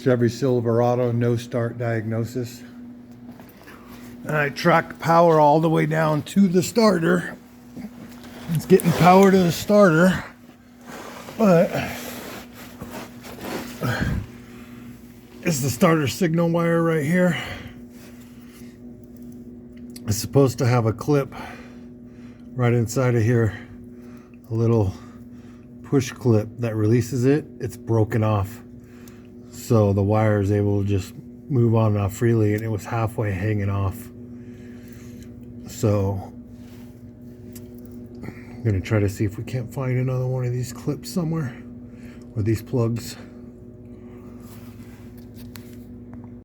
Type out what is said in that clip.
Chevy Silverado, no start diagnosis. And I track power all the way down to the starter. It's getting power to the starter, but it's the starter signal wire right here. It's supposed to have a clip right inside of here, a little push clip that releases it. It's broken off, so the wire is able to just move on and off freely, and it was halfway hanging off. So I'm gonna try to see if we can't find another one of these clips somewhere, or these plugs.